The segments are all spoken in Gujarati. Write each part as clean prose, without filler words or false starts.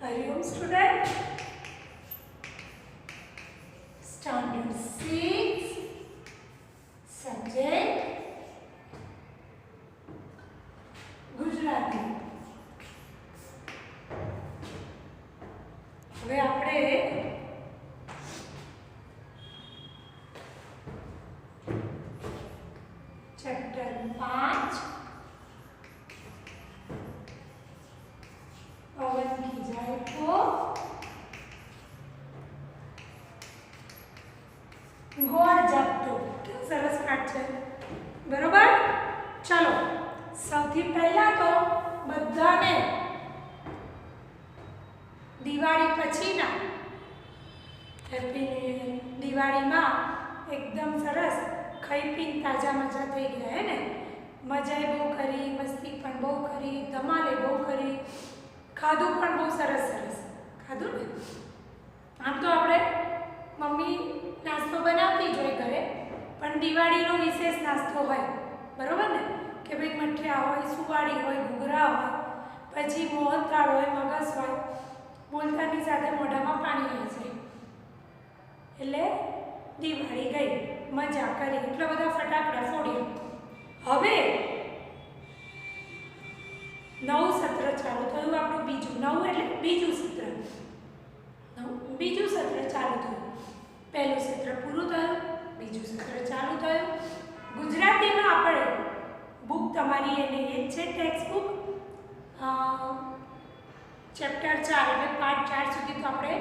Hariom student, standard 6 subject Gujarati. હવે આપણે ચેપ્ટર 5 पवन की जाए तो गोड़ जपतो सरस पाठ है बरोबर। चलो सौथी पहला तो बधाने दिवाળી पछीना हैप्पी न्यू ईयर। दिवाળી में एकदम सरस खाई पीने ताजा मजा थई गया है ने। मजाए बहु करी, मस्ती पण बहु करी, धमाले बहु करी, खाधु पण बहु सरस सरस खाधु ने। आम तो આપણે मम्मी नास्तो बनावती જ હોય ઘરે, પણ દિવાળીનો વિશેષ નાસ્તો હોય બરોબર ને કે ભાઈ મઠિયા હોય, સુવાળી હોય, ઘૂઘરા હોય, પછી મોહનથાળ હોય, મગસ હોય। બોલતાની સાથે મોઢામાં પાણી આવી જાય એટલે દિવાળી ગઈ, મજા કરી, એટલા બધા ફટાકડા ફોડ્યા। હવે નવું સત્ર ચાલુ થયું આપણું બીજું। નવું એટલે બીજું સત્ર, બીજું સત્ર ચાલુ થયું। પહેલું સત્ર પૂરું થયું, બીજું સત્ર ચાલુ થયું। ગુજરાતીમાં આપણે બુક તમારી એને એ છે ટેક્સ્ટ બુક ચેપ્ટર 4 એટલે પાર્ટ 4 સુધી તો આપણે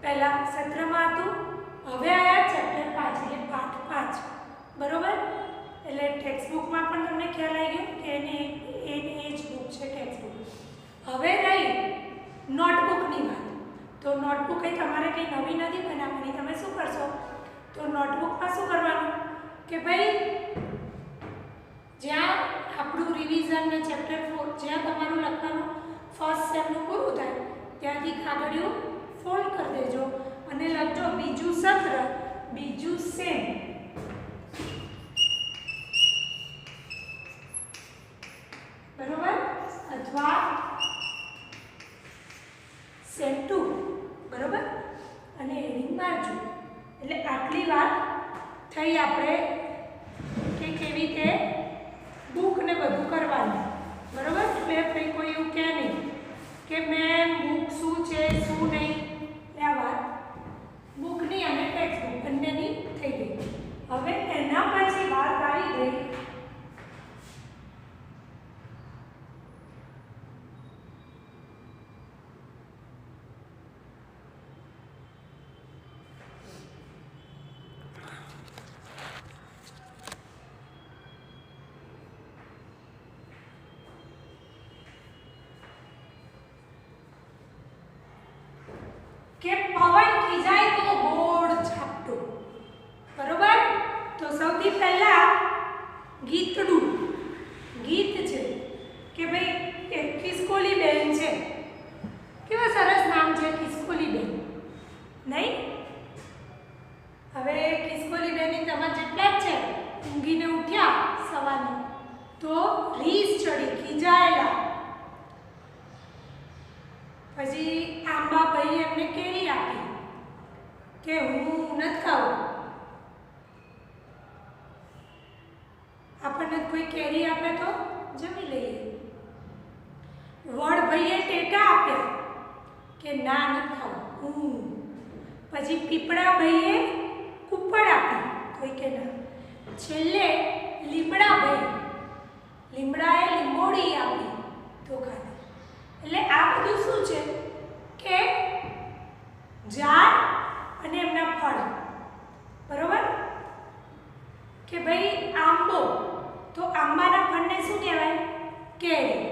પહેલા સત્રમાં હતું। હવે આયા ચેપ્ટર 5 એટલે પાર્ટ 5 બરોબર। એટલે ટેક્સ્ટ બુકમાં પણ તમને ખ્યાલ આવી ગયો કે એની એ જ બુક છે ટેક્સ્ટ બુક। હવે રહી નોટબુકની વાત। તો નોટબુક કંઈ તમારે કંઈ નવી નથી બનાવવાની। તમે શું કરશો તો નોટબુકમાં શું કરવાનું કે ભાઈ જ્યાં આપણું રિવિઝન ને ચેપ્ટર 4 જ્યાં તમારું લખવાનું ફર્સ્ટ સેમનું પૂરું થાય ત્યાંથી કાગળિયું ફોલ્ડ કરી દેજો અને લખજો બીજું સત્ર બીજું સેમ બરોબર, અથવા સેમ 2 બરોબર અને હેડિંગ મારજો। એટલે આટલી વાત થઈ આપણે કે કેવી રીતે બુક ને બધું કરવાનું બરોબર। એટલે કંઈ કોઈ એવું કહે નહીં કે મેમ બુક શું છે શું નહીં। એટલે આ વાત બુકની અને ટેક્સ્ટ બુક બંનેની થઈ ગઈ। હવે એના પછી વાત આવી ગઈ કે પવન ખીજાય તો ગોળ ઝાપટું બરોબર। તો સૌથી પહેલા ગીતડું ગીત છે કે ભાઈ એક ખિસકોલી બેન છે। કેવા સરસ નામ છે ખિસકોલી બેન નહીં। હવે ખિસકોલી બેનની તમારે જેટલા જ છે ઊંઘીને ઉઠ્યા સવારની તો રીસ ચડી ખીજાયેલા। પછી આંબા ભાઈ એમને કેરી આપી કે હું નથી ખાવું। આપણને કોઈ કેરી આપે તો જમી લઈએ। વડ ભાઈએ ટેટા આપ્યા કે ના નથી ખાવું હું। પછી પીપળા ભાઈએ કુપ્પડ આપી કોઈ કે ના। છેલ્લે લીમડા ભાઈ લીમડાએ લીંબોડી આપી તો ખાધી। એટલે આ બધું શું છે કે ઝાડ અને એમના ફળ બરોબર। કે ભાઈ આંબો તો આંબાના ફળને શું કહેવાય કેરી।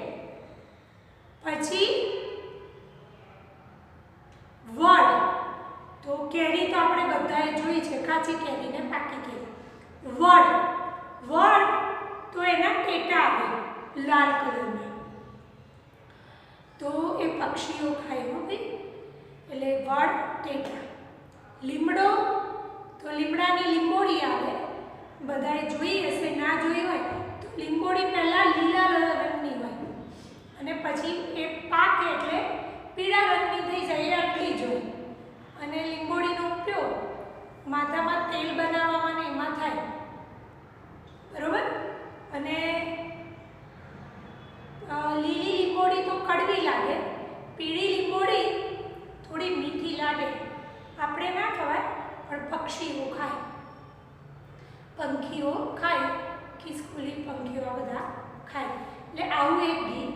પછી વડ તો કેરી તો આપણે બધાએ જોઈ છે કાચી કેરી ને પાકી કેરી। વડ વડ તો એના ટેટા આવે લાલ કલરના તો એ પક્ષીઓ ખાય હો ભાઈ। એટલે વડ ટેટા। લીમડો તો લીમડાની લીંબોડી આવે બધાએ જોઈ હશે, ના જોઈ હોય તો લીંબોડી પહેલાં લીલા રંગની હોય અને પછી એ પાકે એટલે પીળા રંગની થઈ જાય આટલી જ હોય. અને લીંબોળીનો ઉપયોગ માથામાં તેલ બનાવવામાં ને એમાં થાય, બરોબર. અને લીલી લીંબોળી તો કડવી લાગે, પીળી લીંબોળી થોડી મીઠી લાગે. આપણે ના ખવાય પણ પક્ષીઓ ખાય, પંખીઓ ખાય, ખિસકોલી પંખીઓ આ બધા ખાય. એટલે આવું એક ગીત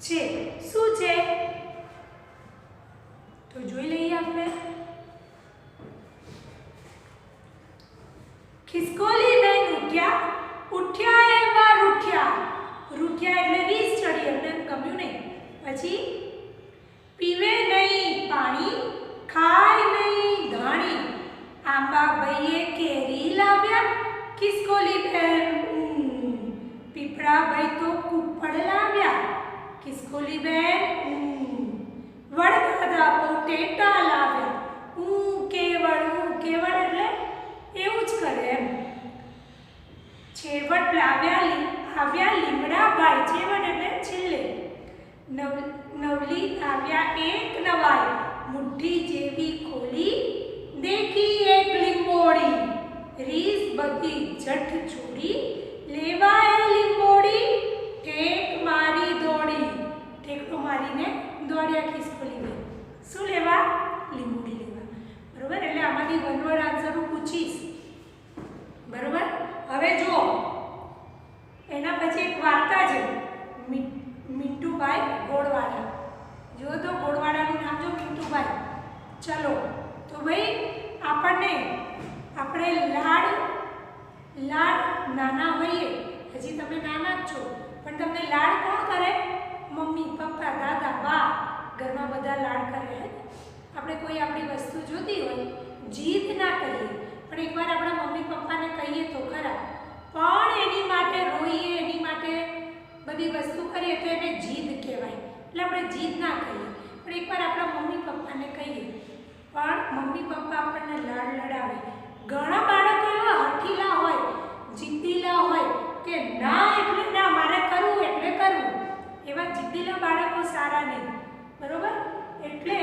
છે. શું છે તો જોઈ લઈએ આપણે. ખિસકોલી બેન ઉઠ્યા, ઉઠ્યા એવા રૂઠ્યા. રૂઠ્યા એટલે રીસ ચડી, એમને ગમ્યું નહીં. પછી પીવે નહીં પાણી, ખાય નહીં ધાણી. આંબા ભાઈએ કેરી લાવ્યા, ખિસકોલી બેન પીપળા ભાઈ તો કુપડ લાવ્યા, ખિસકોલી બેન વડદાદા બટેટા લાવ્યા. કેવડ એટલે એવું જ કરે એમ. છેવટ આવ્યા લીમડા બાઈ, છેવટ એટલે છેલ્લે. નવલી આવ્યા એક નવાઈ, મુઠ્ઠી જેવી ખોલી, દેખી એક લીંબોળી. રીસ બધી જઠ છોડી, લેવાય લીંબોળી, ઠેક મારી દોડી. ઠેકડો મારીને દોડ્યા ખિસકોલી બેન. શું લેવા? લીંબોળી લેવા, બરોબર. એટલે આમાંથી વન વર્ડ આન્સર હું પૂછીશ, બરોબર. હવે જુઓ, એના પછી એક વાર્તા છે, મિન્ટુભાઈ ગોળવાડા. જો તો ગોળવાડાનું નામ જો મિન્ટુભાઈ. ચલો તો ભાઈ આપણે લાડ નાના હોઈએ, હજી તમે નાના જ છો, પણ તમને લાડ કોણ કરે? મમ્મી, પપ્પા, દાદા, બા, ઘરમાં બધા લાડ કરે. આપણે કોઈ આપણી વસ્તુ જોતી હોય, જીદ ના કરીએ, પણ એકવાર આપણા મમ્મી પપ્પાને કહીએ તો ખરા, પણ એની માટે રોઈએ, એની માટે બધી વસ્તુ કરીએ તો એને જીદ કહેવાય. એટલે આપણે જીદ ના કરીએ, પણ એકવાર આપણા મમ્મી પપ્પાને કહીએ, પણ મમ્મી પપ્પા આપણને લાડ લડાવે. ઘણા બાળકો એવા હઠીલા હોય, જીદ્દીલા હોય કે ના એટલે ના, મારે કરવું એટલે કરવું. એવા જીદ્દીલા બાળકો સારા નહીં, બરોબર. એટલે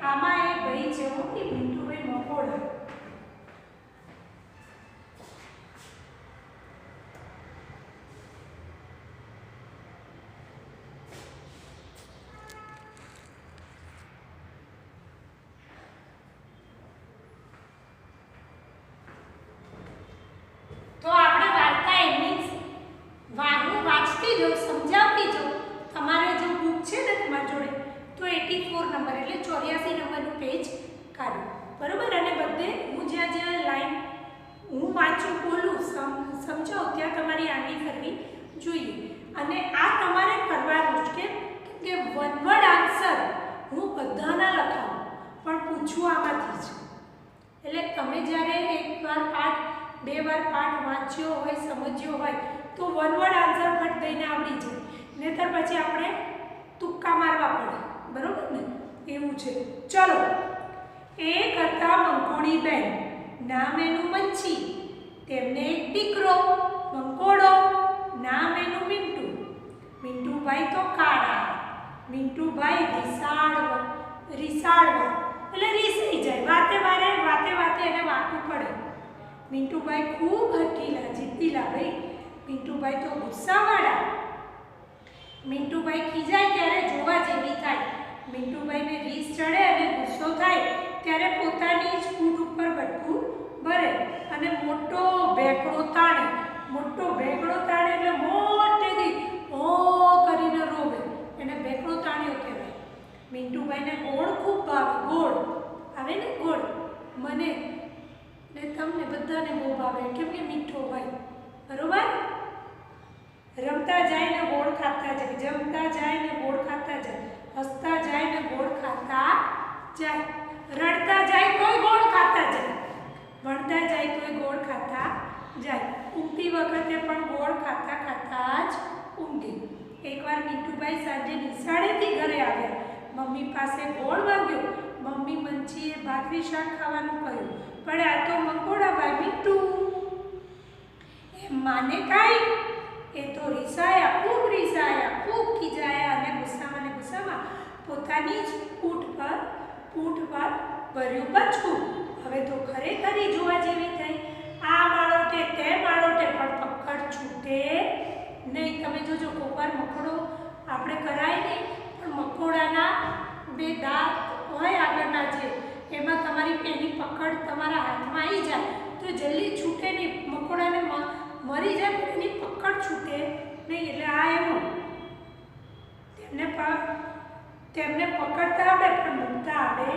આમાં એ ભાઈ જેવો કે મિન્ટુભાઈ મકોડા. તો આપણે વાર્તા એમની હું વાંચતી જાઉં, સમજાવતી જાઉં. તમારે જો બુક છે ને તમારી જોડે તો 84 નંબર એટલે 84 નંબરનું પેજ કાઢો, બરોબર. અને બધે હું જ્યાં લાઈન હું વાંચું બોલું સમજાવું ત્યાં તમારી આંગળી કરવી જોઈએ. અને આ તમારે કરવાનું જ કેમ કે વન વર્ડ આન્સર હું બધાના લખાવું, પણ પૂછવું આમાંથી જ. એટલે તમે જ્યારે એકવાર પાઠ, બે વાર પાઠ વાંચ્યો હોય, સમજ્યો હોય તો વન વર્ડ આન્સર ફટ દઈને આવડી જાય. નહીતર પછી આપણે તુક્કા મારવા પડે, બરોબર ને? એવું છે. ચલો, એક હતા મંકોડી બેન, નામ એનું મંચી, તેમને એક દીકરો મંકોડો, નામ એનું મિન્ટુ. મિન્ટુભાઈ તો કાળા, મિન્ટુભાઈ રીસાળવા એટલે રીસાઈ જાય, વાતે એને વાંકું પડે. મિન્ટુભાઈ ખૂબ હઠીલા, જીદ્દીલા. ભાઈ મિન્ટુભાઈ તો ગુસ્સાવાળા. મિન્ટુભાઈ ખીજાય ત્યારે જોવા જેવી થાય. મિન્ટુભાઈને રીસ ચડે અને ગુસ્સો થાય ત્યારે પોતાની જ કૂટ ઉપર બટકું ભરે અને મોટો ભેકડો તાણે. એટલે મોટેથી ઓ કરીને રોવે, એને ભેકડો તાણ્યો કહેવાય. મિન્ટુભાઈને ગોળ ખૂબ ભાવે. ગોળ આવે ને, ગોળ મને ને તમને બધાને બહુ ભાવે કેમ કે મીઠો હોય, બરોબર. રમતા જાય ને ગોળ ખાતા જાય, જમતા જાય ને ગોળ ખાતા જાય, હસતા જાય ને ગોળ ખાતા જાય, રડતા જાય તોય ગોળ ખાતા જાય, ભણતા જાય તોય ગોળ ખાતા જાય, ઊંઘતી વખતે પણ ગોળ ખાતા ખાતા જ ઊંઘે. એકવાર મિન્ટુભાઈ સાંજે નિશાળેથી ઘરે આવ્યા, મમ્મી પાસે ગોળ માંગ્યો. મમ્મી મંચીએ ભાખરી શાક ખાવાનું કહ્યું, પણ આ તો મંકોડાભાઈ મિન્ટુ એમ માને કાંઈ. એ તો રીસાયા, ખૂબ ખીજાયા અને ગુસ્સામાં પોતાની જ પૂંઠ પર ભર્યું બચકું. હવે તો ખરેખર જોવા જેવી થઈ. આ માળોટે તે માળોટે પણ પકડ છૂટે નહીં. તમે જોજો કોકવાર મકોડો આપણે કરાય નહીં, પણ મકોડાના બે દાંત હોય આગળના જે, એમાં તમારી એની પકડ તમારા હાથમાં આવી જાય તો જલ્દી છૂટે નહીં. મકોડાને મરી જાય પણ એની પકડ છૂટે નહીં. એટલે આ એવું તેમને પકડતા આવડે પણ મૂકતા આવડે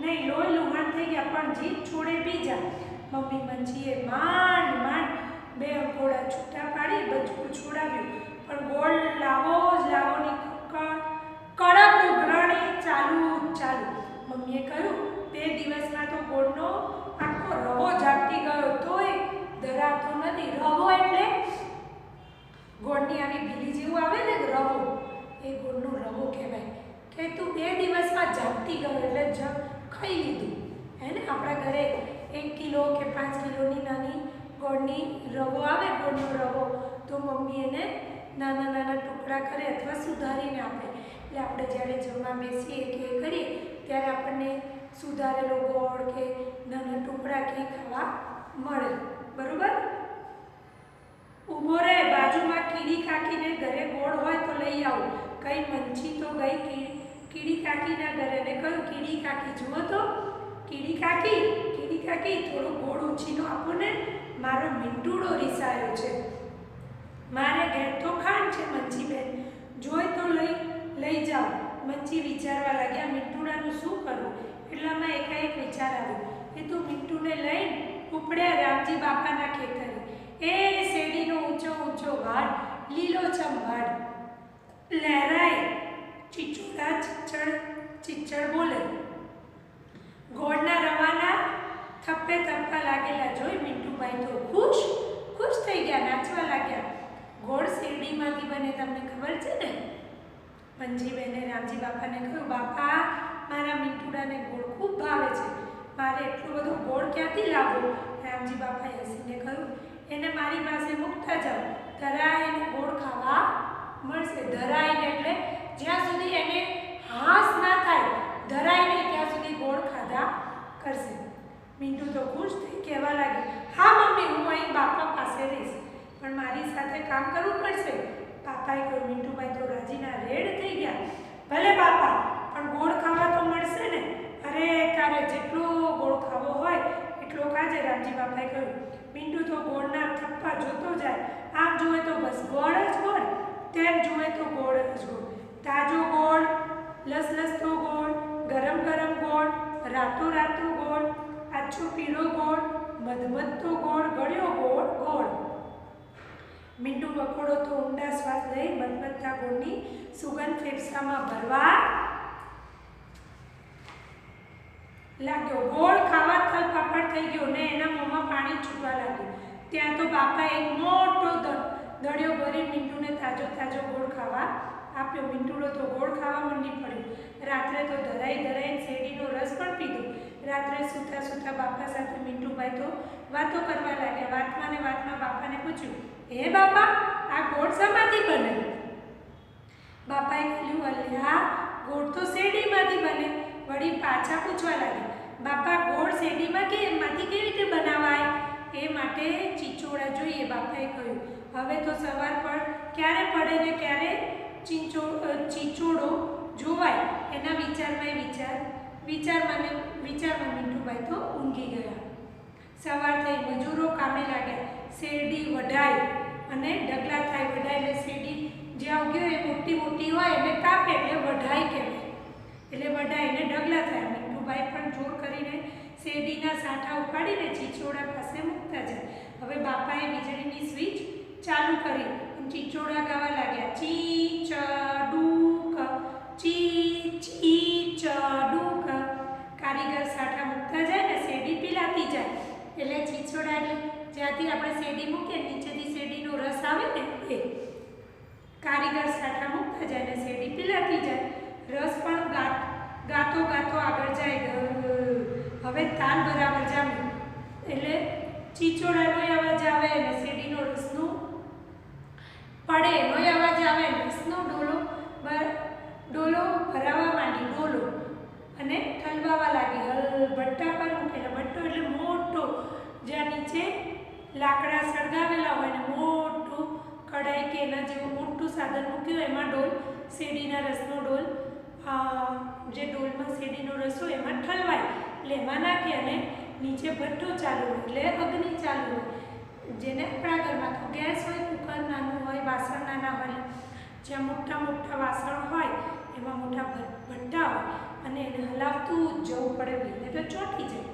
નહીં. લોહી લુહાણ થઈ ગયા પણ જીભ છોડે બીજા. મમ્મી મંજીએ માંડ બે અંગોળા છૂટા પાડી બચકું છોડાવ્યું, પણ ગોળ લાવો જ લાવોની કડક ઉઘરાણી ચાલુ. મમ્મીએ કહ્યું, 2 દિવસમાં તો ગોળનો આખો રવો ઝાપટી ગયો, તોય ધરાતો નથી. રવો એટલે ગોળની આવી ભીલી જેવું આવે ને રવો, એ ગોળનો રવો કહેવાય. કે તું 2 દિવસમાં ઝાપટી ગયો એટલે ખાઈ લીધું. હે ને, આપણા ઘરે 1 કિલો કે 5 કિલોની નાની ગોળની રવો આવે, ગોળનો રવો, તો મમ્મી એને નાના ટુકડા કરે અથવા સુધારીને આપે. એટલે આપણે જ્યારે જમવા બેસીએ કે કરીએ ત્યારે આપણને સુધારેલો ગોળ કે નાના ટુકડા કે ખાવા મળે. બરોબર? ઊભો રહે, બાજુમાં કીડી કાકીને ઘરે ગોળ હોય તો લઈ આવું. કઈ મંચી તો ગઈ કીડી કાકીના ઘરે ને કહ્યું, કીડી કાકી જુઓ તો, કીડી કાકી થોડું ગોળ ઉછીનો આપો ને, મારો મીંટુડો રીસાયો છે. મારે ઘેર તો ખાંડ છે મંચીબેન, જોઈ તો લઈ જાઓ. મંચી વિચારવા લાગ્યા, મીંટુડાનું શું કરવું? એટલામાં એકાએક વિચાર આવ્યો. એ તો મીંટુને લઈને ઉપડ્યા રામજી બાપાના ખેતરે. એ શેરડીનો ઊંચો વાડ, લીલોછમ વાડ, લહેરાય ચીચોડા ચીચડ બોલે. ગોળના રવાના થપ્પે થપ્પા લાગેલા જોઈ મીંટુભાઈ તો ખુશ થઈ ગયા, નાચવા લાગ્યા. ગોળ શેરડીમાંથી બને, તમને ખબર છે ને? મંજીબેને રામજી બાપાને કહ્યું, બાપા મારા મીંટુડાને ગોળ ખૂબ ભાવે છે, મારે એટલો બધો ગોળ ક્યાંથી લાવવો? રામજી બાપાએ હસીને કહ્યું, એને મારી પાસે મૂકતા જાઓ, ધરાઈને ગોળ ખાવા મળશે. ધરાઈને એટલે જ્યાં સુધી એને હાસ ના થાય, ધરાઈને ત્યાં સુધી ગોળ ખાધા કરશે. મીંટુ તો ખુશ થઈ કહેવા લાગી, હા મમ્મી, હું અહીં બાપા પાસે રહીશ, પણ મારી સાથે કામ કરવું પડશે. બાપાએ કહ્યું. મીંટુભાઈ તો રાજીના રેડ થઈ ગયા. ભલે બાપા, પણ ગોળ ખાવા તો મળશે ને? અરે તારે જેટલો ગોળ ખાવો હોય એટલો ખાજે, રામજી બાપાએ કહ્યું. મીંટુ તો ગોળના થપ્પા જોતો જાય. આમ જુએ તો બસ ગોળ જ ગોળ, તેમ જુએ તો ગોળ જ ગોળ. તાજો ગોળ, લસલસતો ગોળ, ગરમ ગોળ, રાતો ગોળ, આછો પીળો ગોળ, મધમધતો ગોળ, ગળ્યો ગોળ. મીંટુ મકોડો તો ઊંડા શ્વાસ લઈ મધમધતા ગોળની સુગંધ ફેફસામાં ભરવા લાગ્યો. ગોળ ખાવા થલપાપડ થઈ ગયો ને એના મોંમાં પાણી છૂટવા લાગ્યું. ત્યાં તો બાપાએ એક મોટો દળિયો ભરી મીંટુને તાજો ગોળ ખાવા આપ્યો. મીંટુડો તો ગોળ ખાવા મંડી પડ્યો. રાત્રે તો ધરાઈને શેરડીનો રસ પણ પીધો. રાત્રે સૂતા બાપા સાથે મીંટુભાઈ તો વાતો કરવા લાગ્યા. વાતમાં બાપાને પૂછ્યું, હે બાપા, આ ગોળ શામાંથી બને? બાપાએ કહ્યું, અલ્યા ગોળ તો શેરડીમાંથી બને. વળી પાછા પૂછવા લાગ્યા, બાપા ગોળ શેરડીમાંથી કેવી રીતે બનાવાય? એ માટે ચીચોડા જોઈએ. બાપાએ કહ્યું, હવે તો સવાર પણ ક્યારે પડે ને ક્યારે ચીચોડો જોવાય. એના વિચારમાં મીંટુભાઈ તો ઊંઘી ગયા. સવાર થઈ, મજૂરો કામે લાગ્યા. શેરડી વઢાય અને ઢગલા થાય. વઢાય એટલે શેરડી જ્યાં ઉગ્યો એ મોટી હોય એને કાપે એટલે વઢાય કહેવાય. એટલે વઢાઈને ઢગલા થાય. મીંટુભાઈ પણ જોર કરીને શેરડીના સાંઠા ઉપાડીને ચીચોડા પાસે મૂકતા જાય. હવે બાપાએ વીજળીની સ્વિચ ચાલુ કરી. ચીચોડા ગાવા લાગ્યા, ચીચડુક, ચીચડુક. કારીગર સાંઠા મૂકતા જાય ને શેરડી પીલાતી જાય. એટલે ચીચોડા એટલે જ્યાંથી આપણે શેરડી મૂકીએ નીચેથી શેરડીનો રસ આવે ને એ. કારીગર સાંઠા મૂકતા જાય ને શેરડી પીલાતી જાય. રસ પણ ગાતો આગળ જાય. હવે તાલ બરાબર જામે એટલે ચીચોડાનો અવાજ આવે અને શેરડીનો રસનો પડે એનો અવાજ આવે. રસનો ડોલો ડોલો ભરાવા માંડી, ડોલો, અને ઠલવાવા લાગી. ભઠ્ઠા પર મૂકેલા, ભઠ્ઠો એટલે મોટો, જ્યાં નીચે લાકડા સળગાવેલા હોય ને મોટું કઢાઈ કે એના જેવું મોટું સાધન મૂક્યું હોય, એમાં ડોલ, શેરડીના રસનો ડોલ, જે ડોલમાં શેરડીનો રસ હોય એમાં ઠલવાય, એટલે એમાં નાખી અને નીચે ભઠ્ઠો ચાલુ હોય એટલે અગ્નિ ચાલુ હોય. જેને આપણા ઘરમાં તો ગેસ હોય, કુકર નાનું હોય, વાસણ નાના હોય, જ્યાં મોટા મોટા વાસણ હોય એમાં મોટા ભઠ્ઠા હોય અને એને હલાવતું જવું પડે, ભાઈને તો ચોંટી જાય.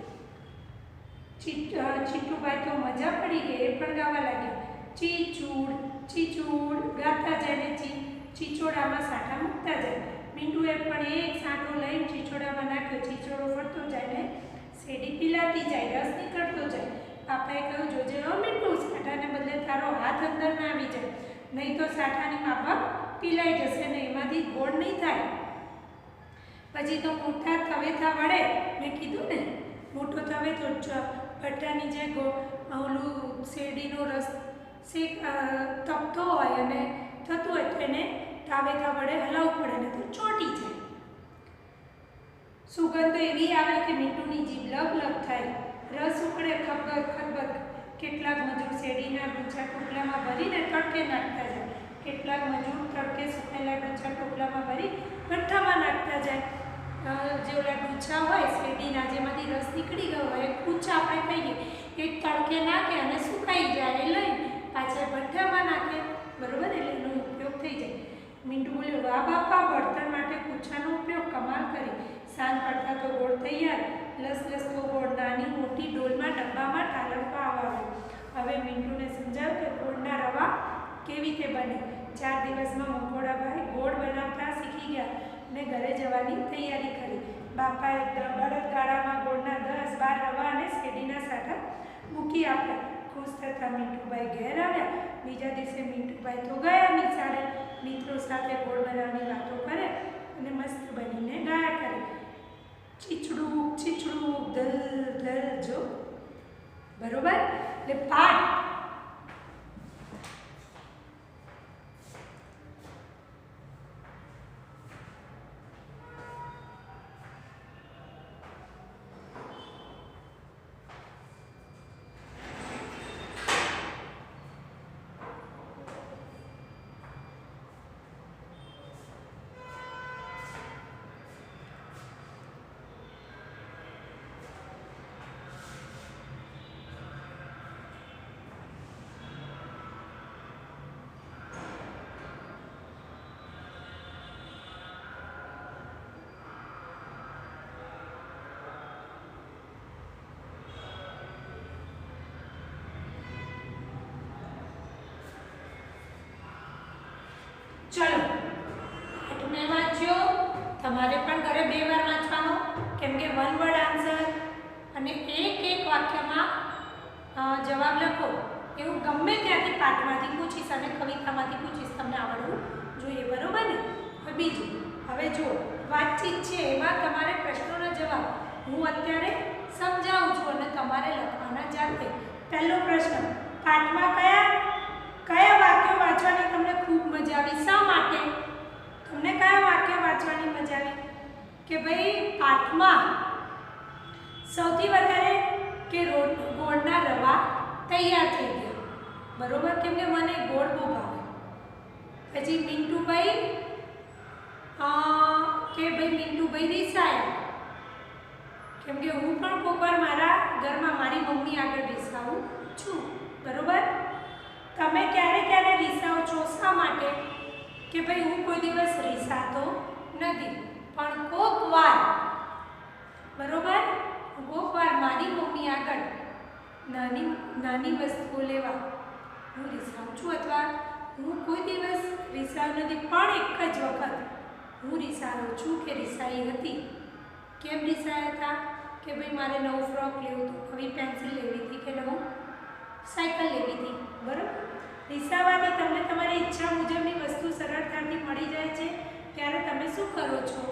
ચીટુભાઈ તો મજા પડી ગઈ, એ પણ ગાવા લાગ્યા. ચીચૂડ ચીચૂડ ગાતા જાય ને ચીચોડામાં સાંઠા મૂકતા જાય. મીંડુએ પણ એક સાંઠો લઈને ચીચોડામાં નાખ્યો, ચીચોડો ફરતો જાય ને શેરડી પીલાતી જાય, રસ નીકળતો જાય. પાપાએ કહ્યું, જોજે હો મીંડુ, સાંઠાને બદલે તારો હાથ અંદર ના આવી જાય, નહીં તો સાંઠાની માફક પીલાઈ જશે ને એમાંથી ગોળ નહીં થાય. પછી તો મોટા તવેથા વડે, મેં કીધું ને મોટો તવેથો ભઠ્ઠાની જે ઓલું શેરડીનો રસ તપતો હોય અને થતું હોય તો એને તાવેથા વડે હલાવવું પડે ને તો ચોંટી જાય. સુગંધ એવી આવે કે મીઠુંની જીભ લબ થાય, રસ ઉકળે ખબર ખબર. કેટલાક મજૂર શેરડીના ડૂચા ટોપલામાં ભરીને તડકે નાખતા જાય, કેટલાક મજૂર તડકે સુકેલા ડૂચા ટોપલામાં ભરી ભઠ્ઠામાં નાખતા જાય. જે ઓલા ડૂચા હોય શેરડીના, જેમાંથી રસ નીકળી ગયો હોય, કૂચા આપણે કહીએ, એ તડકે નાખે અને સુકાઈ જાય, એ લઈ પાછા ભઠ્ઠામાં નાખે, બરોબર, એટલે એનો ઉપયોગ થઈ જાય. મીંડુ બોલ્યો, વાહ બાપા, બળતણ માટે કૂચાનો ઉપયોગ કમાલ કરી. સાંજ પડતા તો ગોળ તૈયાર, લસલસતો ગોળ નાની મોટી ડોલમાં ડબ્બામાં ઠાલવવા આવ્યો. હવે મીંડુને સમજાવ્યું કે ગોળના રવા કેવી રીતે બને. 4 દિવસમાં મંગોળાભાઈ ગોળ બનાવતા શીખી ગયા અને ઘરે જવાની તૈયારી કરી. બાપાએ બળદગાડામાં ગોળના 10-12 રવા અને શેરડીના સાંઠા મૂકી આપ્યા. ખુશ થતા મીઠુભાઈ ઘેર આવ્યા. બીજા દિવસે મીઠુભાઈ તો ગયા નિશાળે, મિત્રો સાથે ગોળ બનાવવાની વાતો કરે અને મસ્ત બનીને ગાયા કરે. ચીચડું ચીચડું દલ દલ, જો બરોબર. એટલે પાઠ ચલો, પાઠ મેં વાંચ્યો. તમારે પણ ઘરે 2 વાર વાંચવાનો, કેમ કે 1 વર્ડ આન્સર અને એક વાક્યમાં જવાબ લખો. એવું ગમે ત્યાંથી પાઠમાંથી પૂછીશ અને કવિતામાંથી પૂછીશ, તમને આવડવું જોઈએ, બરોબર ને. હવે બીજું, હવે જો વાતચીત છે એમાં તમારે પ્રશ્નોના જવાબ હું અત્યારે સમજાવું છું અને તમારે લખવાના જાતે. પહેલો પ્રશ્ન, પાઠમાં કયા વાક્યો વાંચવાની તમને ખૂબ મજા આવી? શા માટે તમને કયા વાક્ય વાંચવાની મજા આવી? કે ભાઈ પાઠમાં સૌથી વધારે કે ગોળના રવા તૈયાર થઈ ગયા, બરોબર, કેમ કે મને ગોળ બહુ ભાવે. પછી મીંટુભાઈ મીંટુભાઈ રીસાયા, કેમ કે હું પણ કોઈક વાર મારા ઘરમાં મારી મમ્મી આગળ રીસાવું છું, બરોબર. તમે ક્યારે રીસાવ છો? શા માટે? કે ભાઈ હું કોઈ દિવસ રીસાતો નથી, પણ કોઈક વાર, બરોબર, કોઈક વાર મારી મમ્મી આગળ નાની વસ્તુઓ લેવા હું રીસાઉં છું, અથવા હું કોઈ દિવસ રીસાવ નથી, પણ એક જ વખત હું રીસાયો છું કે રીસાઈ હતી. કેમ રીસાયા હતા? કે ભાઈ મારે નવું ફ્રોક લેવું હતું, નવી પેન્સિલ લેવી હતી કે નવું સાયકલ લેવી હતી, બરાબર. રીસાવાથી તમને તમારી ઈચ્છા મુજબની વસ્તુ સરળતાથી મળી જાય છે. ત્યારે તમે શું કરો છો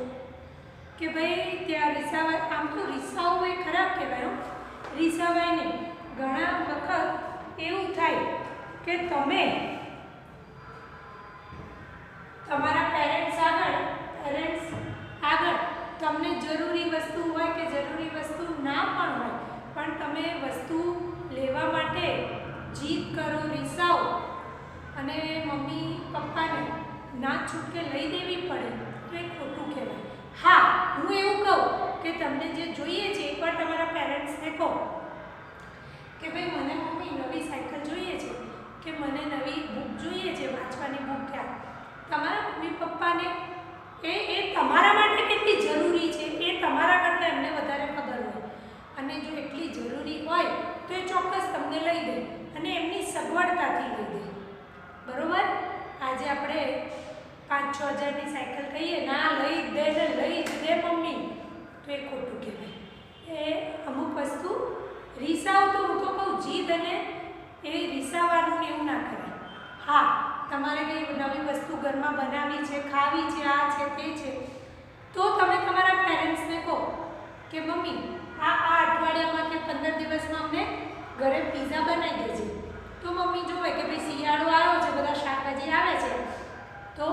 કે ભાઈ ત્યાં રીસાવા, આમ તો રીસાવું એ ખરાબ કહેવાય, રીસાવાય નહીં. ઘણા વખત એવું થાય કે તમે તમારા પેરેન્ટ્સ આગળ ના પણ હોય પણ તમે વસ્તુ લેવા માટે જીદ કરો, રીસાઓ અને મમ્મી પપ્પાને ના છૂટકે લઈ દેવી પડે તો એ ખોટું કહેવાય. હા, હું એવું કહું કે તમને જે જોઈએ છે એકવાર તમારા પેરેન્ટ્સને કહો કે ભાઈ મને મમ્મી નવી સાયકલ જોઈએ છે કે મને નવી બુક જોઈએ છે, વાંચવાની બુક. ક્યાં તમારા મમ્મી પપ્પાને એ તમારા માટે કેટલી જરૂરી છે એ તમારા કરતાં એમને વધારે ખબર હોય, અને જો એટલી જરૂરી હોય તો એ ચોક્કસ તમને લઈ દે અને એમની સગવડતાથી લઈ દે. બરોબર? આજે આપણે 5-6 હજારની સાયકલ કહીએ, ના લઈ જ દે ને લઈ જ દે મમ્મી, તો એ ખોટું કહેવાય. એ અમુક વસ્તુ રીસાવ તો હું તો કહું જીદ અને એ રીસાવાનું ને એવું ના કરાય. હા, તમારે કંઈ નવી વસ્તુ ઘરમાં બનાવવી છે, ખાવી છે, આ છે તે છે, તો તમે તમારા પેરેન્ટ્સને કહો કે મમ્મી આ અઠવાડિયામાં કે 15 દિવસમાં અમને ઘરે પીઝા બનાવી દેજે. તો મમ્મી જોવે કે ભાઈ શિયાળો આવ્યો છે, બધા શાકભાજી આવે છે, તો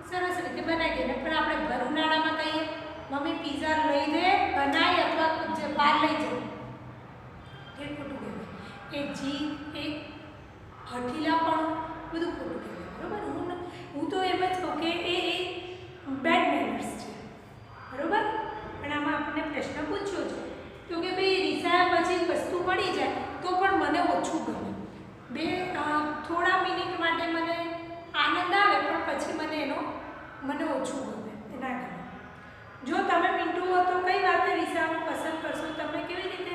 સરસ રીતે બનાવી દે. પણ આપણે ભર ઉનાળામાં કહીએ મમ્મી પીઝા લઈ દે, બનાવી અથવા બહાર લઈ જાઓ, એ ખોટું કહેવાય. એ જીદ, એ હઠીલાપણું બધું ખોટું કહેવાય. બરાબર? હું તો એમ જ કહું કે એ બેડ મેનર્સ છે. બરાબર? પણ આમાં આપણને પ્રશ્ન પૂછ્યો છે તો કે ભાઈ રીસાયા પછી વસ્તુ મળી જાય તો પણ મને ઓછું ગમે, થોડા મિનિટ માટે મને આનંદ આવે પણ પછી મને ઓછું ગમે, એ ના ગમે. જો તમે પિન્ટુ હો તો કઈ વાતે રીસાવાનું પસંદ કરશો? તમે કેવી રીતે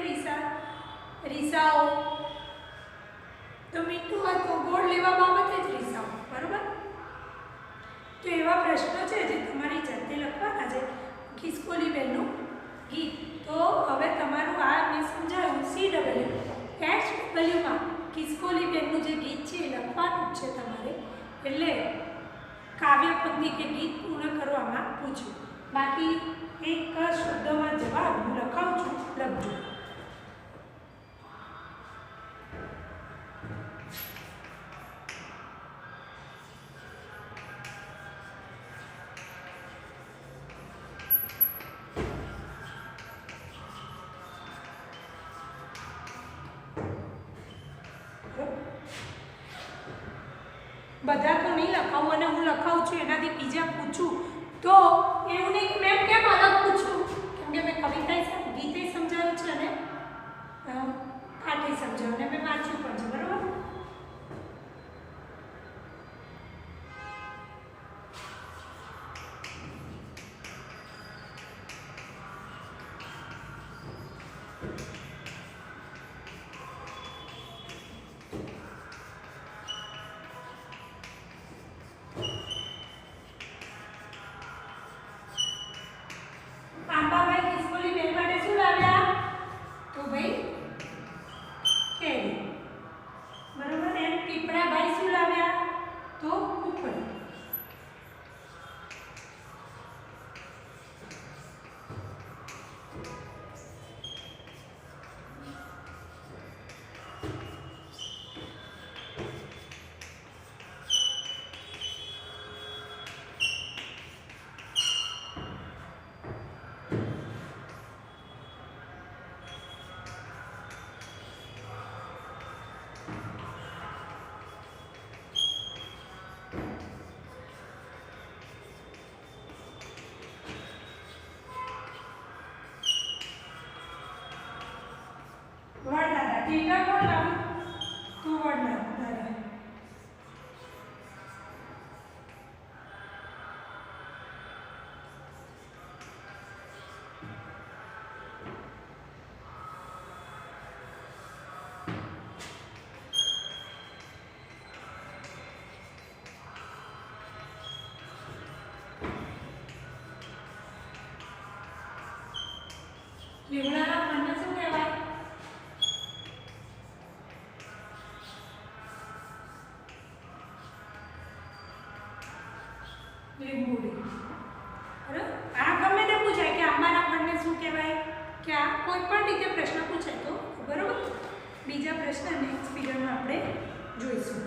રીસાઓ? તો મીઠું હોય તો ગોળ લેવા બાબતે જ રીસાઓ. બરાબર? તો એવા પ્રશ્નો છે જે તમારી જાતે લખવાના છે. ખિસકોલી બેનનું ગીત. તો હવે તમારું આ મેં સમજાવ્યું CWHWમાં ખિસકોલી બેનનું જે ગીત છે એ લખવાનું જ છે તમારે. એટલે કાવ્યપંક્તિ કે ગીત પૂર્ણ કરવામાં પૂછ્યું. બાકી એક શબ્દમાં જવાબ હું લખાવું છું, લખજો. બધા તો નહીં લખાવું, અને હું લખાવું છું એનાથી બીજા પૂછું તો એવું નહીં કે મેમ કેમ અલગ પૂછું, કેમ કે મેં કવિતા ગીતે સમજાવ્યું છે અને પાઠે સમજાવ્યું અને મેં વાંચ્યું પણ છે. બરાબર? ટીકા કોણ લાવી? તું વડના દાદા. લીમડાના પાનને શું કહેવાય? લીંબુડી. બરાબર? આ ગમે તે પૂછાય કે આંબાના ફળને શું કહેવાય, કે આ કોઈ પણ રીતે પ્રશ્ન પૂછાય તો બરાબર. બીજા પ્રશ્ન નેક્સ્ટ પીરિયડમાં આપણે જોઈશું.